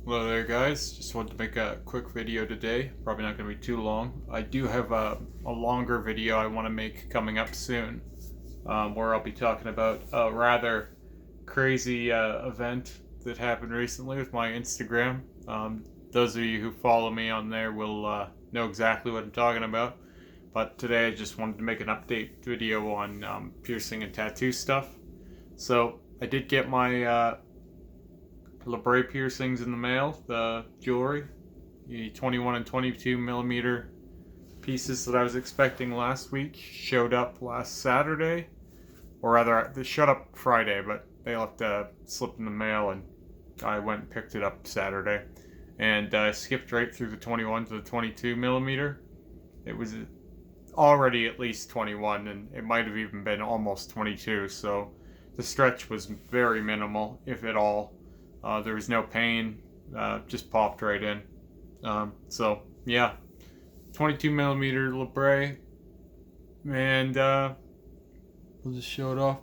Hello there, guys. Just wanted to make a quick video today. Probably not going to be too long. I do have a longer video I want to make coming up soon, where I'll be talking about a rather crazy event that happened recently with my Instagram. Those of you who follow me on there will know exactly what I'm talking about. But today I just wanted to make an update video on piercing and tattoo stuff. So I did get my labret piercings in the mail, the jewelry, the 21 and 22 millimeter pieces that I was expecting last week showed up last Saturday, or rather, they showed up Friday, but they left a slip in the mail, and I went and picked it up Saturday, and I skipped right through the 21 to the 22 millimeter. It was already at least 21, and it might have even been almost 22, so the stretch was very minimal, if at all. There was no pain, just popped right in. So yeah, 22 millimeter labret, and we'll just show it off.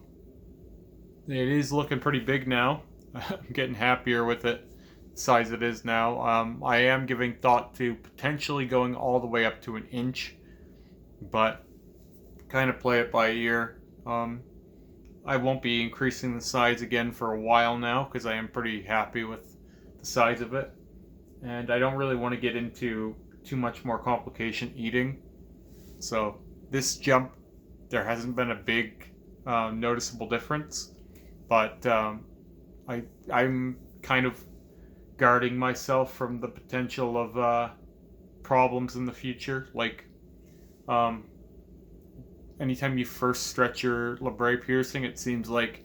It is looking pretty big now. I'm getting happier with it, the size it is now. I am giving thought to potentially going all the way up to an inch, but kind of play it by ear. I won't be increasing the size again for a while now because I am pretty happy with the size of it. And I don't really want to get into too much more complication eating. So this jump, there hasn't been a big noticeable difference. But I'm kind of guarding myself from the potential of problems in the future. Like anytime you first stretch your labret piercing, it seems like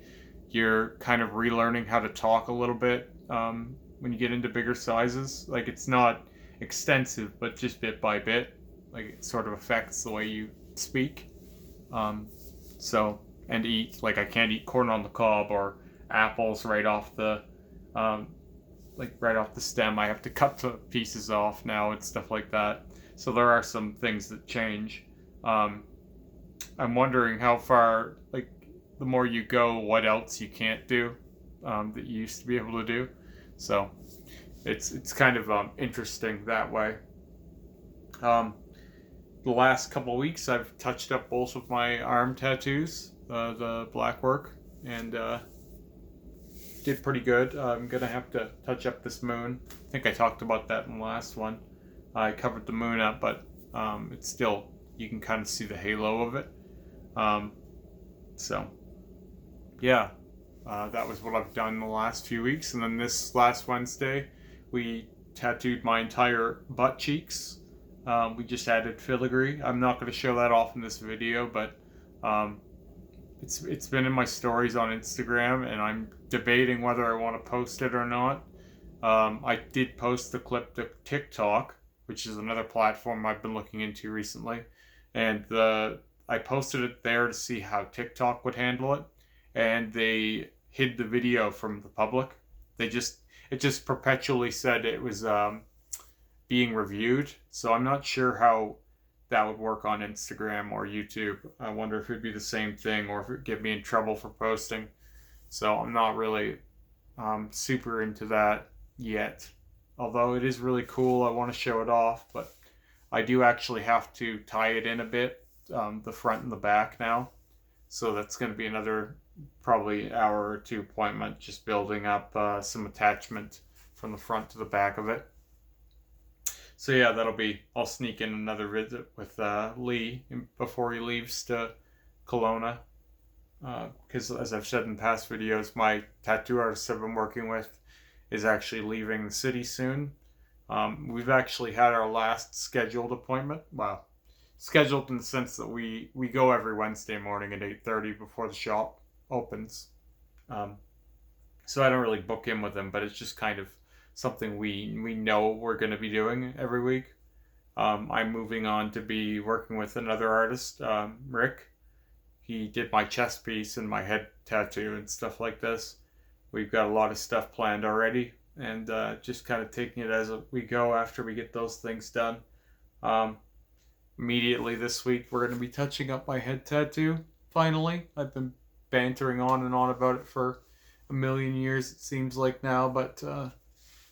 you're kind of relearning how to talk a little bit when you get into bigger sizes. Like, it's not extensive, but just bit by bit. Like, it sort of affects the way you speak. So, and eat. Like, I can't eat corn on the cob or apples right off the, right off the stem. I have to cut the pieces off now and stuff like that. So there are some things that change. I'm wondering how far, like, the more you go, what else you can't do that you used to be able to do. So it's kind of interesting that way. The last couple of weeks, I've touched up both of my arm tattoos, the black work, and did pretty good. I'm gonna have to touch up this moon. I think I talked about that in the last one. I covered the moon up, but it's still, you can kind of see the halo of it. So yeah, that was what I've done the last few weeks. And then this last Wednesday, we tattooed my entire butt cheeks. We just added filigree. I'm not going to show that off in this video, but it's been in my stories on Instagram, and I'm debating whether I want to post it or not. I did post the clip to TikTok, which is another platform I've been looking into recently, and I posted it there to see how TikTok would handle it, and they hid the video from the public. It just perpetually said it was being reviewed. So I'm not sure how that would work on Instagram or YouTube. I wonder if it'd be the same thing or if it'd get me in trouble for posting. So I'm not really super into that yet. Although it is really cool, I want to show it off, but I do actually have to tie it in a bit, the front and the back now. So that's going to be another probably hour or two appointment, just building up some attachment from the front to the back of it. So yeah, I'll sneak in another visit with Lee before he leaves to Kelowna. Because as I've said in past videos, my tattoo artist I've been working with is actually leaving the city soon. We've actually had our last scheduled appointment. Well, scheduled in the sense that we go every Wednesday morning at 8:30 before the shop opens. So I don't really book in with him, but it's just kind of something we know we're going to be doing every week. I'm moving on to be working with another artist, Rick. He did my chest piece and my head tattoo and stuff like this. We've got a lot of stuff planned already, and just kind of taking it as we go after we get those things done. Immediately this week, we're going to be touching up my head tattoo, finally. I've been bantering on and on about it for a million years, it seems like now, but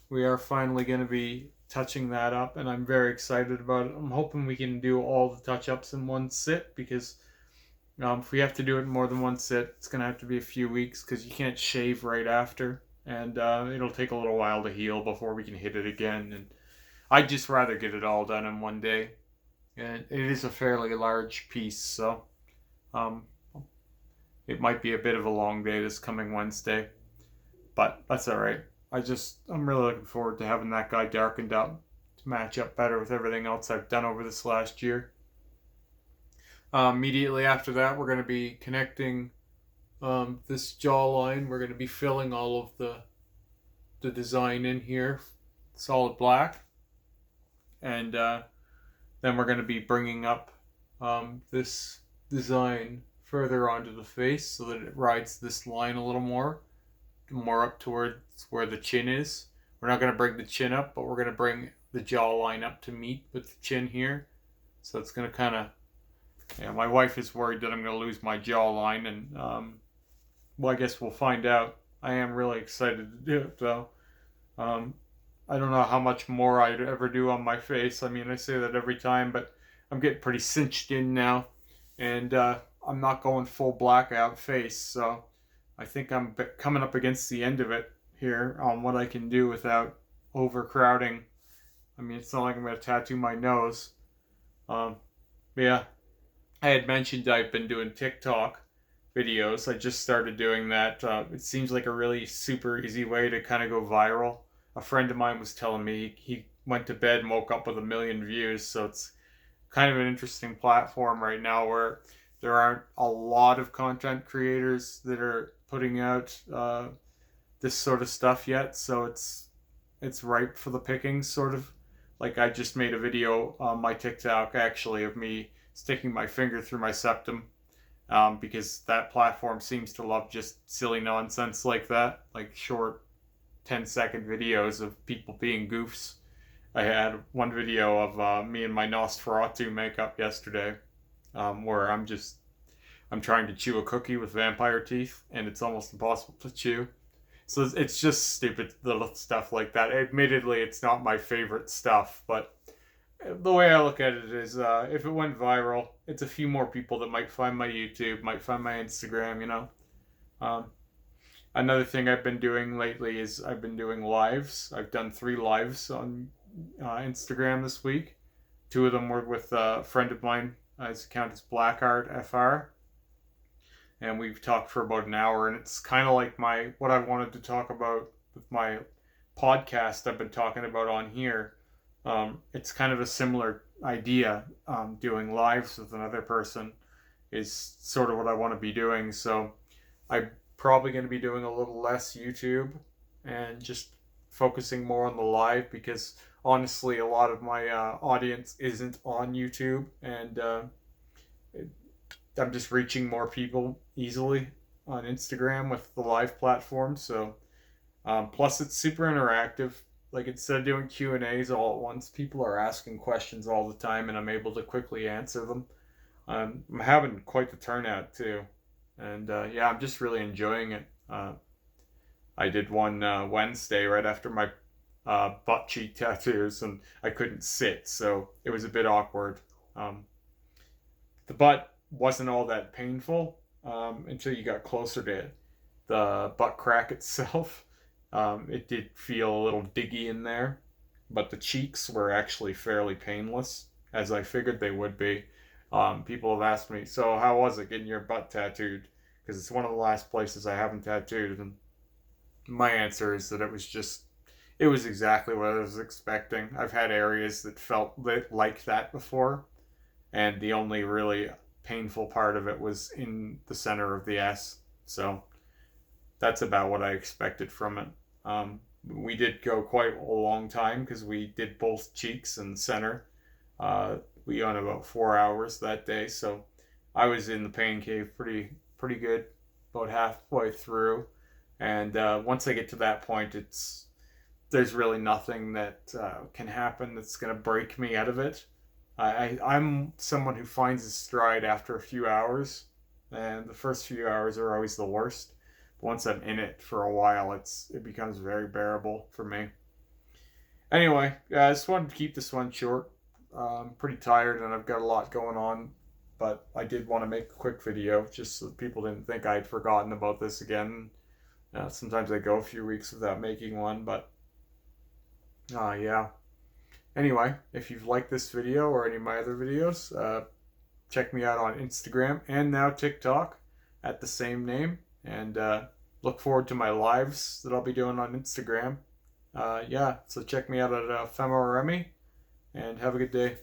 we are finally going to be touching that up, and I'm very excited about it. I'm hoping we can do all the touch-ups in one sit, because if we have to do it in more than one sit, it's going to have to be a few weeks, because you can't shave right after, and it'll take a little while to heal before we can hit it again. And I'd just rather get it all done in one day. And it is a fairly large piece, so um, it might be a bit of a long day this coming Wednesday, but that's all right. I'm really looking forward to having that guy darkened up to match up better with everything else I've done over this last year. Immediately after that, we're going to be connecting this jawline. We're going to be filling all of the design in here, solid black, and then we're going to be bringing up this design further onto the face so that it rides this line a little more up towards where the chin is. We're not going to bring the chin up, but we're going to bring the jawline up to meet with the chin here. So it's going to kind of, yeah, my wife is worried that I'm going to lose my jawline, and well, I guess we'll find out. I am really excited to do it though. I don't know how much more I'd ever do on my face. I mean, I say that every time, but I'm getting pretty cinched in now, and I'm not going full blackout face, so I think I'm coming up against the end of it here on what I can do without overcrowding. I mean, it's not like I'm going to tattoo my nose. Yeah, I had mentioned I've been doing TikTok videos. I just started doing that. It seems like a really super easy way to kind of go viral. A friend of mine was telling me he went to bed and woke up with 1 million views, so it's kind of an interesting platform right now where there aren't a lot of content creators that are putting out this sort of stuff yet, so it's ripe for the picking, sort of. Like, I just made a video on my TikTok actually of me sticking my finger through my septum, because that platform seems to love just silly nonsense like that, like short 10-second videos of people being goofs. I had one video of me and my Nosferatu makeup yesterday, where I'm trying to chew a cookie with vampire teeth, and it's almost impossible to chew. So it's just stupid little stuff like that. Admittedly, it's not my favorite stuff, but the way I look at it is, if it went viral, it's a few more people that might find my YouTube, might find my Instagram, you know. Another thing I've been doing lately is I've been doing lives. I've done 3 lives on Instagram this week. 2 of them were with a friend of mine. His account is BlackArtFR. And we've talked for about an hour, and it's kind of like what I wanted to talk about with my podcast I've been talking about on here. It's kind of a similar idea. Doing lives with another person is sort of what I want to be doing. So I'm probably going to be doing a little less YouTube and just focusing more on the live, because honestly, a lot of my audience isn't on YouTube, and I'm just reaching more people easily on Instagram with the live platform. So plus it's super interactive. Like, instead of doing Q&As all at once, people are asking questions all the time, and I'm able to quickly answer them. I'm having quite the turnout too, and yeah, I'm just really enjoying it. I did one Wednesday right after my butt cheek tattoos, and I couldn't sit, so it was a bit awkward. The butt wasn't all that painful until you got closer to the butt crack itself. It did feel a little diggy in there, but the cheeks were actually fairly painless, as I figured they would be. People have asked me, so how was it getting your butt tattooed? Because it's one of the last places I haven't tattooed, and my answer is that it was exactly what I was expecting. I've had areas that felt like that before, and the only really painful part of it was in the center of the S. So that's about what I expected from it. We did go quite a long time because we did both cheeks and center. We went about 4 hours that day, so I was in the pain cave pretty good, about halfway through. And once I get to that point, there's really nothing that can happen that's going to break me out of it. I'm someone who finds his stride after a few hours, and the first few hours are always the worst. But once I'm in it for a while, it becomes very bearable for me. Anyway, I just wanted to keep this one short. I'm pretty tired and I've got a lot going on, but I did want to make a quick video just so people didn't think I'd forgotten about this again. Sometimes I go a few weeks without making one, but yeah. Anyway, if you've liked this video or any of my other videos, check me out on Instagram and now TikTok at the same name. And look forward to my lives that I'll be doing on Instagram. Yeah, so check me out at Ephemeral Remy and have a good day.